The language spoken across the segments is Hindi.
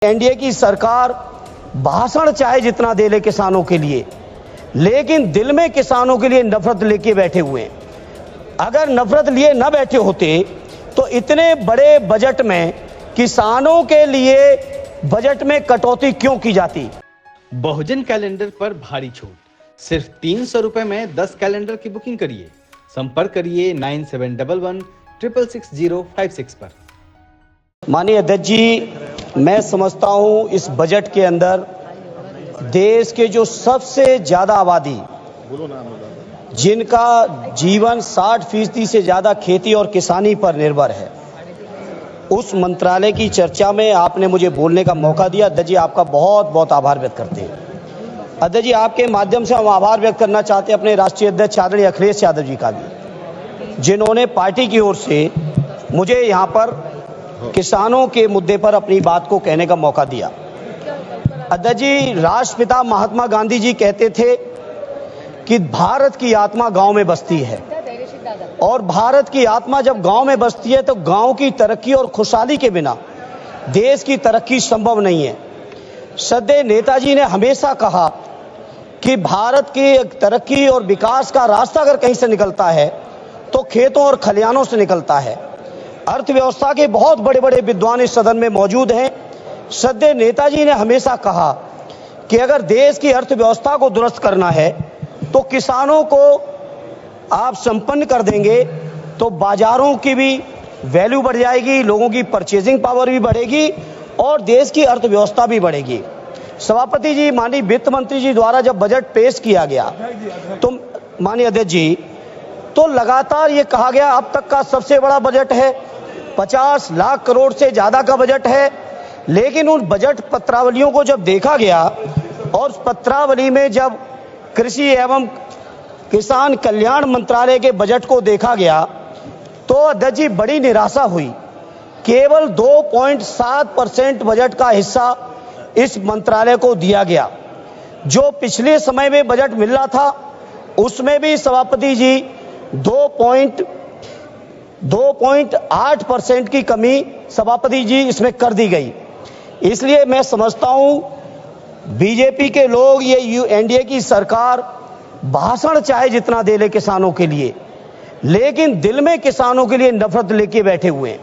एनडीए की सरकार भाषण चाहे जितना दे ले किसानों के लिए, लेकिन दिल में किसानों के लिए नफरत लेके बैठे हुए हैं। अगर नफरत लिए न बैठे होते तो इतने बड़े बजट में किसानों के लिए बजट में कटौती क्यों की जाती। बहुजन कैलेंडर पर भारी छूट, सिर्फ 300 रुपए में 10 कैलेंडर की बुकिंग करिए। संपर्क करिए 9711 666 पर। माननीय अध्यक्ष जी, मैं समझता हूं इस बजट के अंदर देश के जो सबसे ज्यादा आबादी, जिनका जीवन 60% से ज्यादा खेती और किसानी पर निर्भर है, उस मंत्रालय की चर्चा में आपने मुझे बोलने का मौका दिया। अध्यक्ष जी, आपका बहुत बहुत आभार व्यक्त करते हैं। अध्यक्ष जी, आपके माध्यम से हम आभार व्यक्त करना चाहते हैं अपने राष्ट्रीय अध्यक्ष आदरणीय अखिलेश यादव जी का भी, जिन्होंने पार्टी की ओर से मुझे यहाँ पर किसानों के मुद्दे पर अपनी बात को कहने का मौका दिया। अध्यक्ष जी, राष्ट्रपिता महात्मा गांधी जी कहते थे कि भारत की आत्मा गांव में बसती है, और भारत की आत्मा जब गांव में बसती है तो गांव की तरक्की और खुशहाली के बिना देश की तरक्की संभव नहीं है। श्रद्धेय नेताजी ने हमेशा कहा कि भारत की तरक्की और विकास का रास्ता अगर कहीं से निकलता है तो खेतों और खलिहानों से निकलता है। अर्थव्यवस्था के बहुत बड़े बड़े विद्वान इस सदन में मौजूद हैं। श्रद्धेय नेताजी ने हमेशा कहा कि अगर देश की अर्थव्यवस्था को दुरुस्त करना है तो किसानों को आप संपन्न कर देंगे तो बाजारों की भी वैल्यू बढ़ जाएगी, लोगों की परचेजिंग पावर भी बढ़ेगी और देश की अर्थव्यवस्था भी बढ़ेगी। सभापति जी, माननीय वित्त मंत्री जी द्वारा जब बजट पेश किया गया तो माननीय अध्यक्ष जी, तो लगातार ये कहा गया अब तक का सबसे बड़ा बजट है, 50 लाख करोड़ से ज्यादा का बजट है। लेकिन उन बजट पत्रावलियों को जब देखा गया और पत्रावली में जब कृषि एवं किसान कल्याण मंत्रालय के बजट को देखा गया तो अध्यक्ष जी बड़ी निराशा हुई। केवल 2.7% बजट का हिस्सा इस मंत्रालय को दिया गया। जो पिछले समय में बजट मिल रहा था उसमें भी सभापति जी 2.8% की कमी सभापति जी इसमें कर दी गई। इसलिए मैं समझता हूं बीजेपी के लोग, ये एनडीए की सरकार भाषण चाहे जितना दे ले किसानों के लिए, लेकिन दिल में किसानों के लिए नफरत लेके बैठे हुए हैं।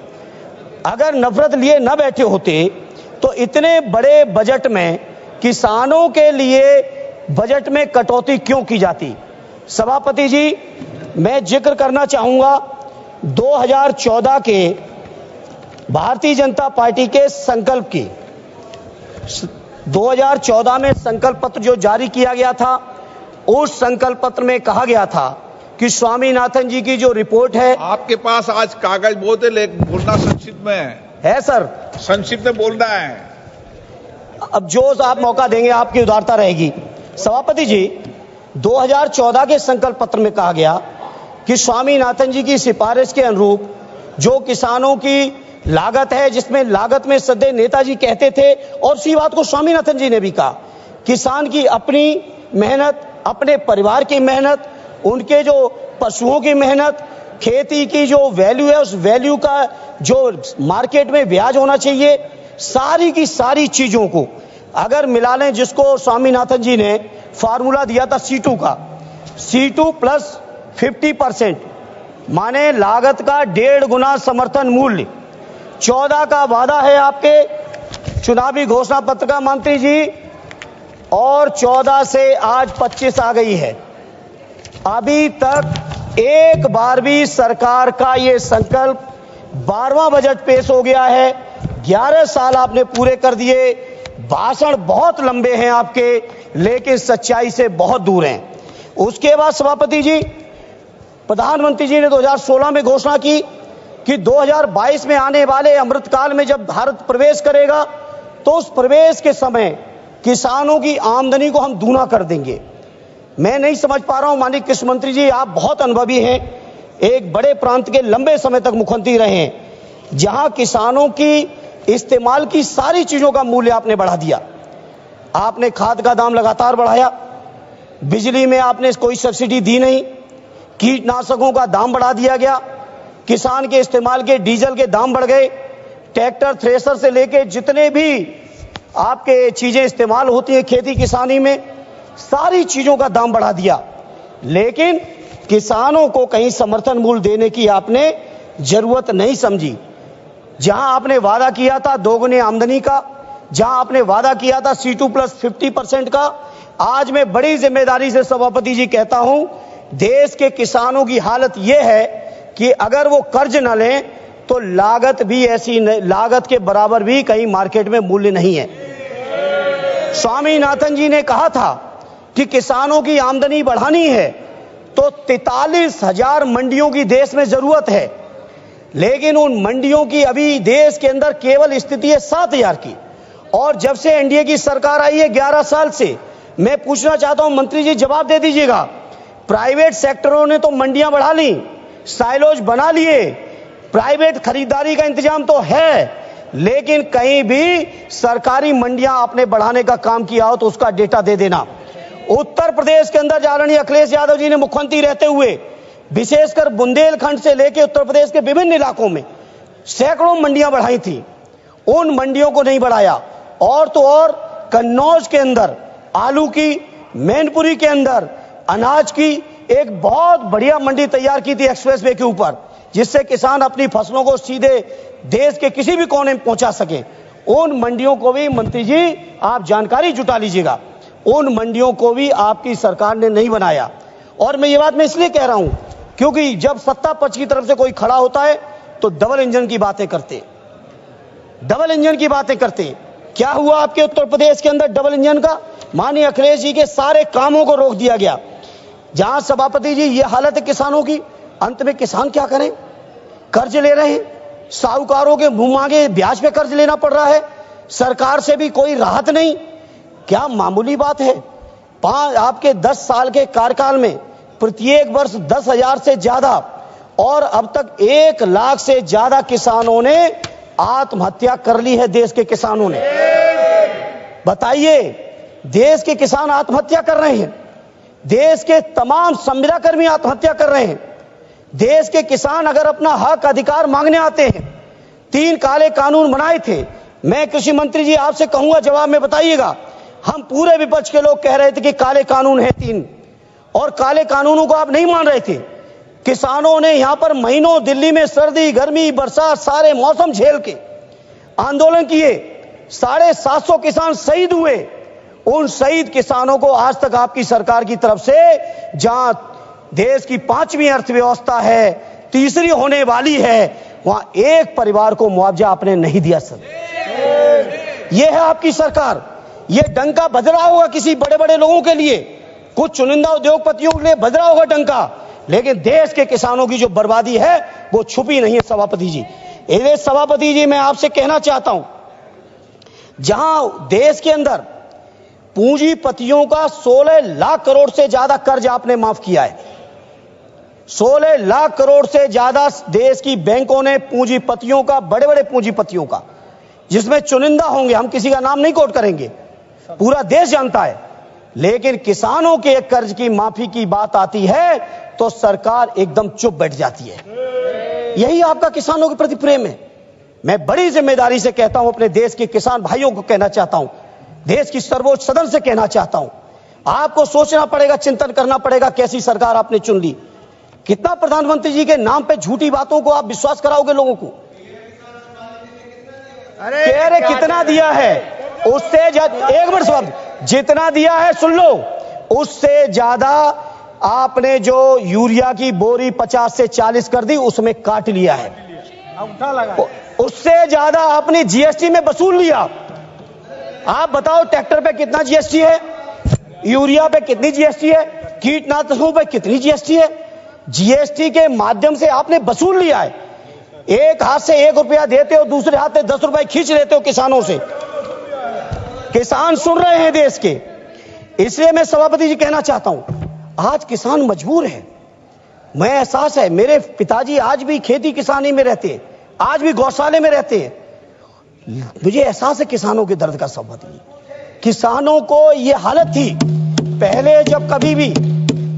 अगर नफरत लिए न बैठे होते तो इतने बड़े बजट में किसानों के लिए बजट में कटौती क्यों की जाती। सभापति जी, मैं जिक्र करना चाहूंगा 2014 के भारतीय जनता पार्टी के संकल्प की। 2014 में संकल्प पत्र जो जारी किया गया था, उस संकल्प पत्र में कहा गया था कि स्वामीनाथन जी की जो रिपोर्ट है। आपके पास आज कागज बहुत है, लेकिन बोलना संक्षिप्त में है सर, संक्षिप्त में बोलना है। अब जो आप मौका देंगे आपकी उदारता रहेगी। सभापति जी, 2014 के संकल्प पत्र में कहा गया कि स्वामीनाथन जी की सिफारिश के अनुरूप जो किसानों की लागत है, जिसमें लागत में श्रद्धेय नेताजी कहते थे और उसी बात को स्वामीनाथन जी ने भी कहा, किसान की अपनी मेहनत, अपने परिवार की मेहनत, उनके जो पशुओं की मेहनत, खेती की जो वैल्यू है उस वैल्यू का जो मार्केट में ब्याज होना चाहिए, सारी की सारी चीजों को अगर मिला लें, जिसको स्वामीनाथन जी ने फार्मूला दिया था C2 का, C2 प्लस 50%, माने लागत का 1.5 गुना समर्थन मूल्य। 14 का वादा है आपके चुनावी घोषणा पत्र का मंत्री जी, और 14 से आज 25 आ गई है। अभी तक एक बार भी सरकार का ये संकल्प 12वां बजट पेश हो गया है। 11 साल आपने पूरे कर दिए। भाषण बहुत लंबे हैं आपके, लेकिन सच्चाई से बहुत दूर हैं। उसके बाद सभापति जी, प्रधानमंत्री जी ने 2016 में घोषणा की कि 2022 में आने वाले अमृतकाल में जब भारत प्रवेश करेगा तो उस प्रवेश के समय किसानों की आमदनी को हम दूना कर देंगे। मैं नहीं समझ पा रहा हूं, माननीय कृषि मंत्री जी, आप बहुत अनुभवी हैं, एक बड़े प्रांत के लंबे समय तक मुख्यमंत्री रहे हैं, जहां किसानों की इस्तेमाल की सारी चीजों का मूल्य आपने बढ़ा दिया। आपने खाद का दाम लगातार बढ़ाया, बिजली में आपने कोई सब्सिडी दी नहीं, कीटनाशकों का दाम बढ़ा दिया गया, किसान के इस्तेमाल के डीजल के दाम बढ़ गए, ट्रैक्टर, थ्रेसर से लेके जितने भी आपके चीजें इस्तेमाल होती हैं खेती किसानी में, सारी चीजों का दाम बढ़ा दिया, लेकिन किसानों को कहीं समर्थन मूल्य देने की आपने जरूरत नहीं समझी। जहां आपने वादा किया था दोगुनी आमदनी का, जहां आपने वादा किया था C2+50% का, आज मैं बड़ी जिम्मेदारी से सभापति जी कहता हूं, देश के किसानों की हालत यह है कि अगर वो कर्ज न लें तो लागत भी ऐसी, लागत के बराबर भी कहीं मार्केट में मूल्य नहीं है। स्वामीनाथन जी ने कहा था कि किसानों की आमदनी बढ़ानी है तो 43,000 मंडियों की देश में जरूरत है, लेकिन उन मंडियों की अभी देश के अंदर केवल स्थिति है 7,000 की। और जब से एनडीए की सरकार आई है 11 साल से, मैं पूछना चाहता हूं मंत्री जी, जवाब दे दीजिएगा, प्राइवेट सेक्टरों ने तो मंडियां बढ़ा ली, साइलोज बना लिए, प्राइवेट खरीदारी का इंतजाम तो है, लेकिन कहीं भी सरकारी मंडियां आपने बढ़ाने का काम किया हो तो उसका डेटा दे देना। उत्तर प्रदेश के अंदर आदरणीय अखिलेश यादव जी ने मुख्यमंत्री रहते हुए विशेषकर बुंदेलखंड से लेकर उत्तर प्रदेश के विभिन्न इलाकों में सैकड़ों मंडियां बढ़ाई थी, उन मंडियों को नहीं बढ़ाया। और तो और कन्नौज के अंदर आलू की, मैनपुरी के अंदर अनाज की एक बहुत बढ़िया मंडी तैयार की थी एक्सप्रेसवे के ऊपर, जिससे किसान अपनी फसलों को सीधे देश के किसी भी कोने में पहुंचा सके। उन मंडियों को भी मंत्री जी आप जानकारी जुटा लीजिएगा, उन मंडियों को भी आपकी सरकार ने नहीं बनाया। और मैं ये बात मैं इसलिए कह रहा हूं क्योंकि जब सत्ता पक्ष की तरफ से कोई खड़ा होता है तो डबल इंजन की बातें करते, डबल इंजन की बातें करते। क्या हुआ आपके उत्तर प्रदेश के अंदर डबल इंजन का? माननीय अखिलेश जी के सारे कामों को रोक दिया गया। जहां सभापति जी ये हालत है किसानों की, अंत में किसान क्या करें? कर्ज ले रहे हैं, साहूकारों के मुंह मांगे ब्याज पे कर्ज लेना पड़ रहा है, सरकार से भी कोई राहत नहीं। क्या मामूली बात है? आपके 10 साल के कार्यकाल में प्रत्येक वर्ष 10,000 से ज्यादा और अब तक 1 लाख से ज्यादा किसानों ने आत्महत्या कर ली है। देश के किसानों ने, बताइए, देश के किसान आत्महत्या कर रहे हैं, देश के तमाम संविदा कर्मी आत्महत्या कर रहे हैं। देश के किसान अगर अपना हक अधिकार मांगने आते हैं, 3 काले कानून बनाए थे। मैं कृषि मंत्री जी आपसे कहूंगा जवाब में बताइएगा, हम पूरे विपक्ष के लोग कह रहे थे कि काले कानून है 3, और काले कानूनों को आप नहीं मान रहे थे। किसानों ने यहां पर महीनों दिल्ली में सर्दी गर्मी बरसात सारे मौसम झेल के आंदोलन किए, 750 किसान शहीद हुए। उन शहीद किसानों को आज तक आपकी सरकार की तरफ से, जहां देश की 5वीं अर्थव्यवस्था है, तीसरी होने वाली है, वहां एक परिवार को मुआवजा आपने नहीं दिया। सर, यह है आपकी सरकार। यह डंका बज रहा होगा किसी बड़े बड़े लोगों के लिए, कुछ चुनिंदा उद्योगपतियों के लिए बज रहा होगा डंका, लेकिन देश के किसानों की जो बर्बादी है वो छुपी नहीं है। सभापति जी, सभापति जी, मैं आपसे कहना चाहता हूं, जहां देश के अंदर पूंजीपतियों का 16 लाख करोड़ से ज्यादा कर्ज आपने माफ किया है, 16 लाख करोड़ से ज्यादा देश की बैंकों ने पूंजीपतियों का, बड़े बड़े पूंजीपतियों का, जिसमें चुनिंदा होंगे, हम किसी का नाम नहीं कोट करेंगे, पूरा देश जानता है, लेकिन किसानों के कर्ज की माफी की बात आती है तो सरकार एकदम चुप बैठ जाती है। यही आपका किसानों के प्रति प्रेम है। मैं बड़ी जिम्मेदारी से कहता हूं, अपने देश के किसान भाइयों को कहना चाहता हूं, देश की सर्वोच्च सदन से कहना चाहता हूं, आपको सोचना पड़ेगा, चिंतन करना पड़ेगा, कैसी सरकार आपने चुन ली। कितना प्रधानमंत्री जी के नाम पे झूठी बातों को आप विश्वास कराओगे लोगों को? कह रहे कितना दिया है, उससे एक मिनट शब्द, जितना दिया है सुन लो, उससे ज्यादा आपने जो यूरिया की बोरी 50 से 40 कर दी, उसमें काट लिया है, उससे ज्यादा आपने जीएसटी में वसूल लिया। आप बताओ, ट्रैक्टर पे कितना जीएसटी है, यूरिया पे कितनी जीएसटी है, कीटनाशकों पे कितनी जीएसटी है? जीएसटी के माध्यम से आपने वसूल लिया है। एक हाथ से 1 रुपया देते हो, दूसरे हाथ से 10 रुपए खींच लेते हो किसानों से। किसान सुन रहे हैं देश के, इसलिए मैं सभापति जी कहना चाहता हूं, आज किसान मजबूर है। मैं एहसास है, मेरे पिताजी आज भी खेती किसानी में रहते हैं, आज भी गौशाले में रहते हैं, मुझे एहसास है किसानों के दर्द का। सभापति जी, किसानों को यह हालत थी पहले, जब कभी भी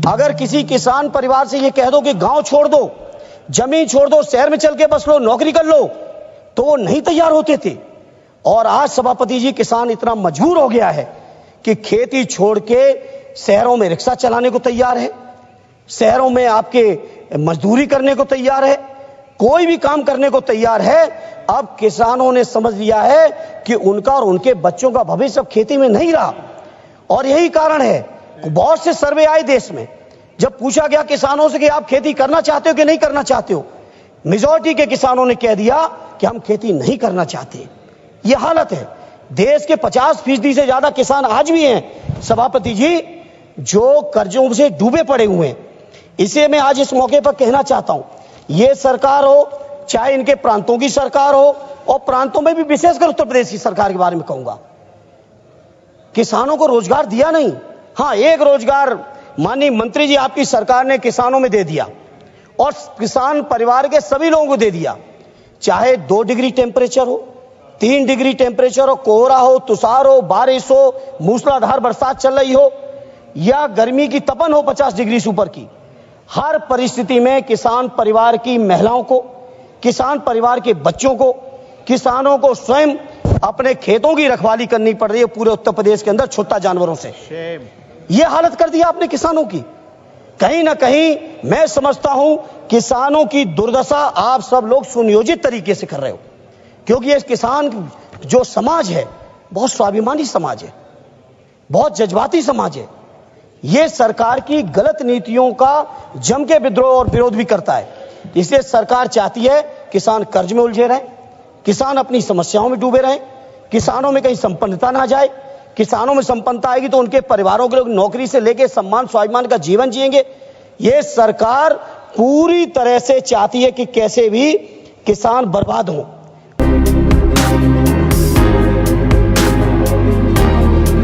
अगर किसी किसान परिवार से ये कह दो कि गांव छोड़ दो, जमीन छोड़ दो, शहर में चल के बस लो, नौकरी कर लो, तो वो नहीं तैयार होते थे। और आज सभापति जी किसान इतना मजबूर हो गया है कि खेती छोड़ के शहरों में रिक्शा चलाने को तैयार है, शहरों में आपके मजदूरी करने को तैयार है, कोई भी काम करने को तैयार है। अब किसानों ने समझ लिया है कि उनका और उनके बच्चों का भविष्य अब खेती में नहीं रहा। और यही कारण है, बहुत से सर्वे आए देश में, जब पूछा गया किसानों से कि आप खेती करना चाहते हो कि नहीं करना चाहते हो, मेजॉरिटी के किसानों ने कह दिया कि हम खेती नहीं करना चाहते। ये हालत है। देश के 50% से ज्यादा किसान आज भी हैं सभापति जी जो कर्जों से डूबे पड़े हुए हैं। इसे मैं आज इस मौके पर कहना चाहता हूं, ये सरकार हो चाहे इनके प्रांतों की सरकार हो, और प्रांतों में भी विशेषकर उत्तर प्रदेश की सरकार के बारे में कहूंगा, किसानों को रोजगार दिया नहीं। हां, एक रोजगार माननीय मंत्री जी आपकी सरकार ने किसानों में दे दिया और किसान परिवार के सभी लोगों को दे दिया, चाहे 2 डिग्री टेम्परेचर हो, 3 डिग्री टेम्परेचर हो, कोहरा हो, तुषार हो, बारिश हो, मूसलाधार बरसात चल रही हो या गर्मी की तपन हो 50 डिग्री से ऊपर की, हर परिस्थिति में किसान परिवार की महिलाओं को, किसान परिवार के बच्चों को, किसानों को स्वयं अपने खेतों की रखवाली करनी पड़ रही है पूरे उत्तर प्रदेश के अंदर छुट्टा जानवरों से। ये हालत कर दिया आपने किसानों की। कहीं ना कहीं मैं समझता हूं किसानों की दुर्दशा आप सब लोग सुनियोजित तरीके से कर रहे हो, क्योंकि ये किसान जो समाज है बहुत स्वाभिमानी समाज है, बहुत जज्बाती समाज है। ये सरकार की गलत नीतियों का जम के विद्रोह और विरोध भी करता है। इसलिए सरकार चाहती है किसान कर्ज में उलझे रहे, किसान अपनी समस्याओं में डूबे रहे, किसानों में कहीं संपन्नता ना जाए। किसानों में संपन्नता आएगी तो उनके परिवारों के लोग नौकरी से लेकर सम्मान स्वाभिमान का जीवन जिएंगे। ये सरकार पूरी तरह से चाहती है कि कैसे भी किसान बर्बाद हो।